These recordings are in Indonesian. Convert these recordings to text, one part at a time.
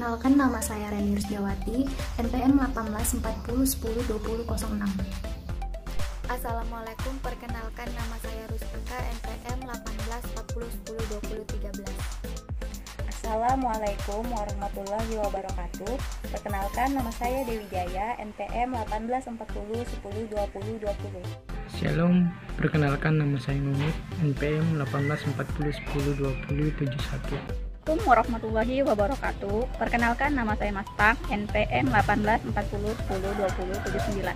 Perkenalkan, nama saya Reni Rusdiawati, NPM 1840102006. Assalamualaikum, perkenalkan nama saya Rustika, NPM 1840102013. Assalamualaikum warahmatullahi wabarakatuh. Perkenalkan, nama saya Dewi Jaya, NPM 1840102020. Shalom, perkenalkan nama saya Nunit, NPM 1840102071. Assalamualaikum warahmatullahi wabarakatuh. Perkenalkan, nama saya Mastang, NPM 1840102079.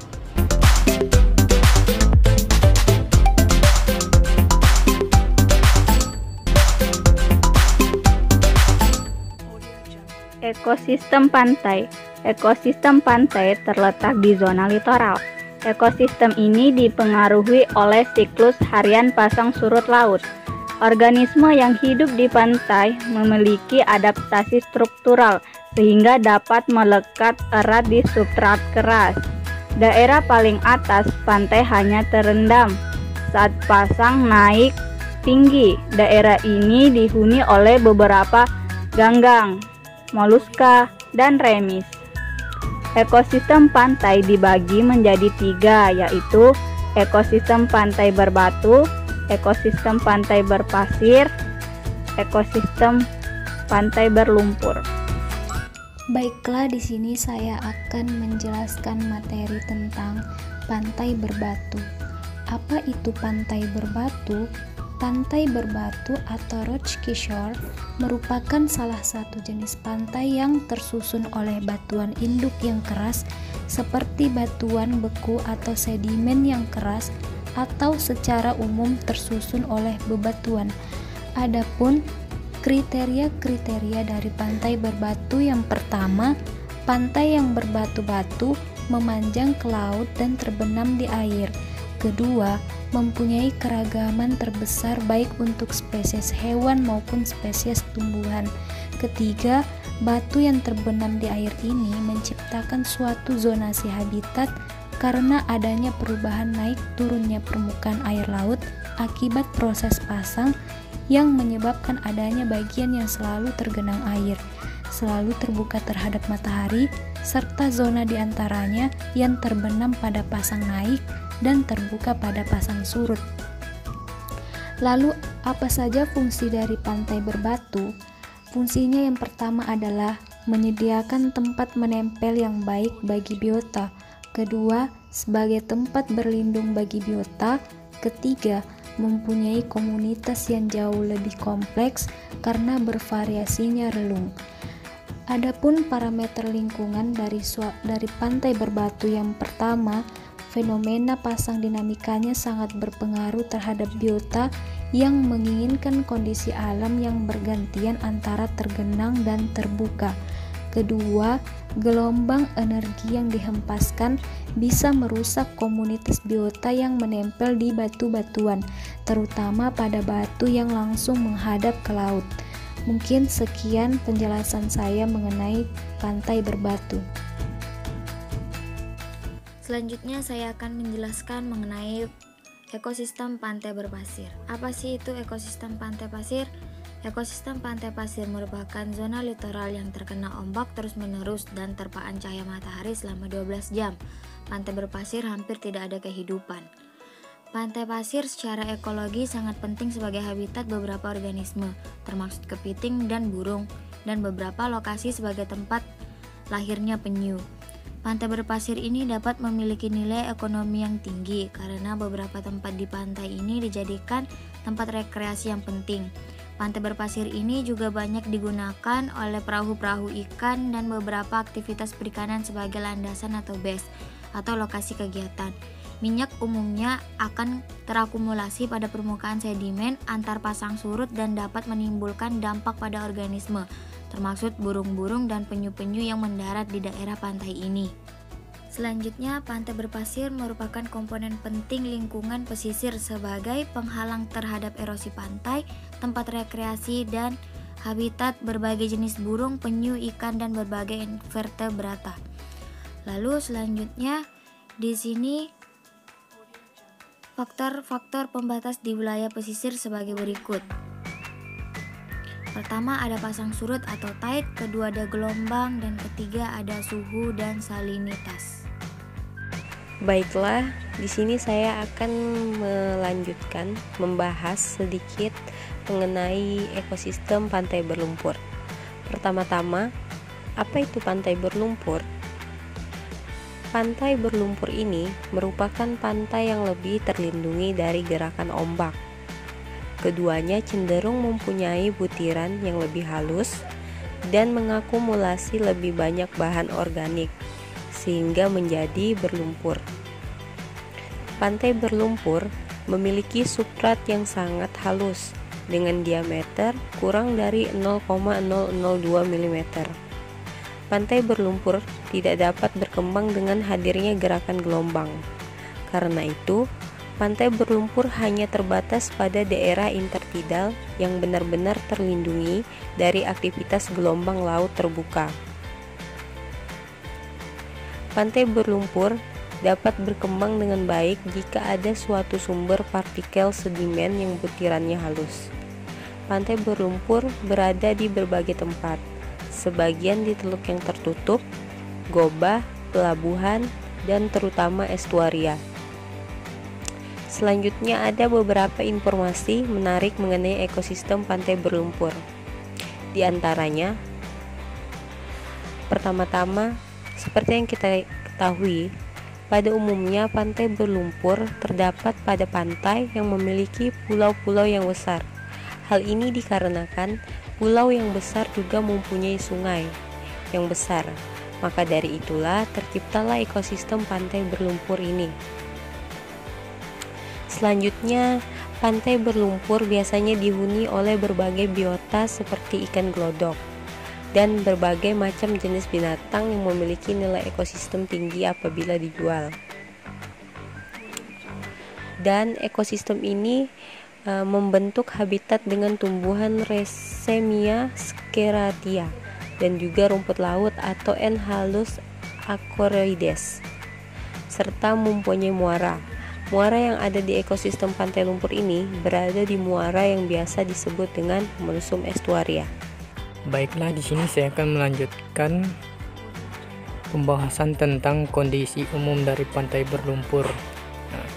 Ekosistem pantai. Ekosistem pantai terletak di zona litoral. Ekosistem ini dipengaruhi oleh siklus harian pasang surut laut. Organisme yang hidup di pantai memiliki adaptasi struktural sehingga dapat melekat erat di substrat keras. Daerah paling atas pantai hanya terendam saat pasang naik tinggi. Daerah ini dihuni oleh beberapa ganggang, moluska, dan remis. Ekosistem pantai dibagi menjadi 3, yaitu ekosistem pantai berbatu, ekosistem pantai berpasir, ekosistem pantai berlumpur. Baiklah, di sini saya akan menjelaskan materi tentang pantai berbatu. Apa itu pantai berbatu? Pantai berbatu atau rocky shore merupakan salah satu jenis pantai yang tersusun oleh batuan induk yang keras seperti batuan beku atau sedimen yang keras, atau secara umum tersusun oleh bebatuan. Adapun kriteria-kriteria dari pantai berbatu, yang pertama, pantai yang berbatu-batu memanjang ke laut dan terbenam di air. Kedua, mempunyai keragaman terbesar baik untuk spesies hewan maupun spesies tumbuhan. Ketiga, batu yang terbenam di air ini menciptakan suatu zonasi habitat karena adanya perubahan naik turunnya permukaan air laut akibat proses pasang yang menyebabkan adanya bagian yang selalu tergenang air, selalu terbuka terhadap matahari, serta zona di antaranya yang terbenam pada pasang naik dan terbuka pada pasang surut. Lalu, apa saja fungsi dari pantai berbatu? Fungsinya yang pertama adalah menyediakan tempat menempel yang baik bagi biota. Kedua, sebagai tempat berlindung bagi biota. Ketiga, mempunyai komunitas yang jauh lebih kompleks karena bervariasinya relung. Adapun parameter lingkungan dari pantai berbatu, yang pertama, fenomena pasang dinamikanya sangat berpengaruh terhadap biota yang menginginkan kondisi alam yang bergantian antara tergenang dan terbuka. Kedua, gelombang energi yang dihempaskan bisa merusak komunitas biota yang menempel di batu-batuan, terutama pada batu yang langsung menghadap ke laut. Mungkin sekian penjelasan saya mengenai pantai berbatu. Selanjutnya saya akan menjelaskan mengenai ekosistem pantai berpasir. Apa sih itu ekosistem pantai pasir? Ekosistem pantai pasir merupakan zona litoral yang terkena ombak terus-menerus dan terpaan cahaya matahari selama 12 jam. Pantai berpasir hampir tidak ada kehidupan. Pantai pasir secara ekologi sangat penting sebagai habitat beberapa organisme, termasuk kepiting dan burung, dan beberapa lokasi sebagai tempat lahirnya penyu. Pantai berpasir ini dapat memiliki nilai ekonomi yang tinggi karena beberapa tempat di pantai ini dijadikan tempat rekreasi yang penting. Pantai berpasir ini juga banyak digunakan oleh perahu-perahu ikan dan beberapa aktivitas perikanan sebagai landasan atau base atau lokasi kegiatan. Minyak umumnya akan terakumulasi pada permukaan sedimen antar pasang surut dan dapat menimbulkan dampak pada organisme, termasuk burung-burung dan penyu-penyu yang mendarat di daerah pantai ini. Selanjutnya, pantai berpasir merupakan komponen penting lingkungan pesisir sebagai penghalang terhadap erosi pantai, tempat rekreasi, dan habitat berbagai jenis burung, penyu, ikan, dan berbagai invertebrata. Lalu selanjutnya, di sini faktor-faktor pembatas di wilayah pesisir sebagai berikut. Pertama ada pasang surut atau tide, kedua ada gelombang, dan ketiga ada suhu dan salinitas. Baiklah, di sini saya akan melanjutkan membahas sedikit mengenai ekosistem pantai berlumpur. Pertama-tama, apa itu pantai berlumpur? Pantai berlumpur ini merupakan pantai yang lebih terlindungi dari gerakan ombak. Keduanya cenderung mempunyai butiran yang lebih halus dan mengakumulasi lebih banyak bahan organik, sehingga menjadi berlumpur. Pantai berlumpur memiliki substrat yang sangat halus dengan diameter kurang dari 0,002 mm. Pantai berlumpur tidak dapat berkembang dengan hadirnya gerakan gelombang. Karena itu, pantai berlumpur hanya terbatas pada daerah intertidal yang benar-benar terlindungi dari aktivitas gelombang laut terbuka. Pantai berlumpur dapat berkembang dengan baik jika ada suatu sumber partikel sedimen yang butirannya halus. Pantai berlumpur berada di berbagai tempat, sebagian di teluk yang tertutup, gobah, pelabuhan, dan terutama estuaria. Selanjutnya ada beberapa informasi menarik mengenai ekosistem pantai berlumpur. Di antaranya, pertama-tama, seperti yang kita ketahui, pada umumnya pantai berlumpur terdapat pada pantai yang memiliki pulau-pulau yang besar. Hal ini dikarenakan pulau yang besar juga mempunyai sungai yang besar. Maka dari itulah terciptalah ekosistem pantai berlumpur ini. Selanjutnya, pantai berlumpur biasanya dihuni oleh berbagai biota seperti ikan glodok dan berbagai macam jenis binatang yang memiliki nilai ekosistem tinggi apabila dijual. Dan ekosistem ini membentuk habitat dengan tumbuhan Racemia scleratia dan juga rumput laut atau Enhalus acoroides, serta mempunyai muara. Muara yang ada di ekosistem pantai lumpur ini berada di muara yang biasa disebut dengan mensum estuaria. Baiklah, di sini saya akan melanjutkan pembahasan tentang kondisi umum dari pantai berlumpur. Nah,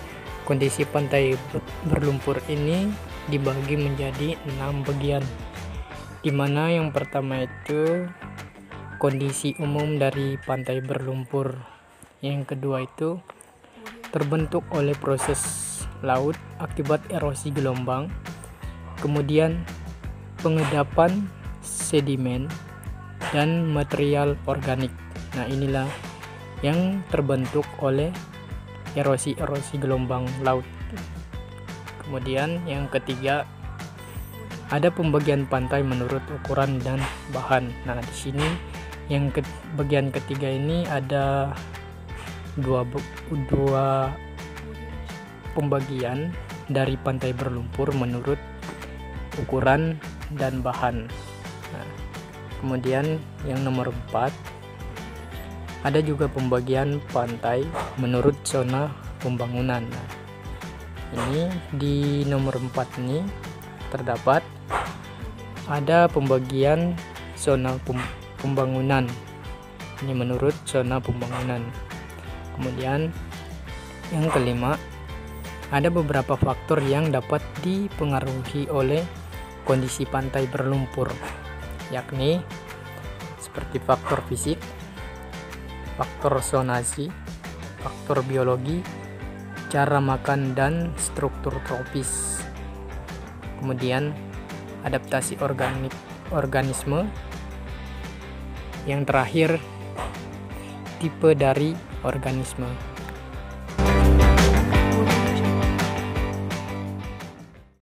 kondisi pantai berlumpur ini dibagi menjadi 6 bagian, di mana yang pertama itu kondisi umum dari pantai berlumpur, yang kedua itu terbentuk oleh proses laut akibat erosi gelombang, kemudian pengendapan sedimen dan material organik. Nah, inilah yang terbentuk oleh erosi gelombang laut. Kemudian yang ketiga, ada pembagian pantai menurut ukuran dan bahan. Nah, di sini yang bagian ketiga ini ada dua pembagian dari pantai berlumpur menurut ukuran dan bahan. Nah, kemudian yang nomor 4, ada juga pembagian pantai menurut zona pembangunan. Nah, ini di nomor 4 ini terdapat ada pembagian zona pembangunan. Ini menurut zona pembangunan. Kemudian yang kelima, ada beberapa faktor yang dapat dipengaruhi oleh kondisi pantai berlumpur, yakni seperti faktor fisik, faktor zonasi, faktor biologi, cara makan, dan struktur tropis. Kemudian adaptasi organisme. Yang terakhir, tipe dari organisme.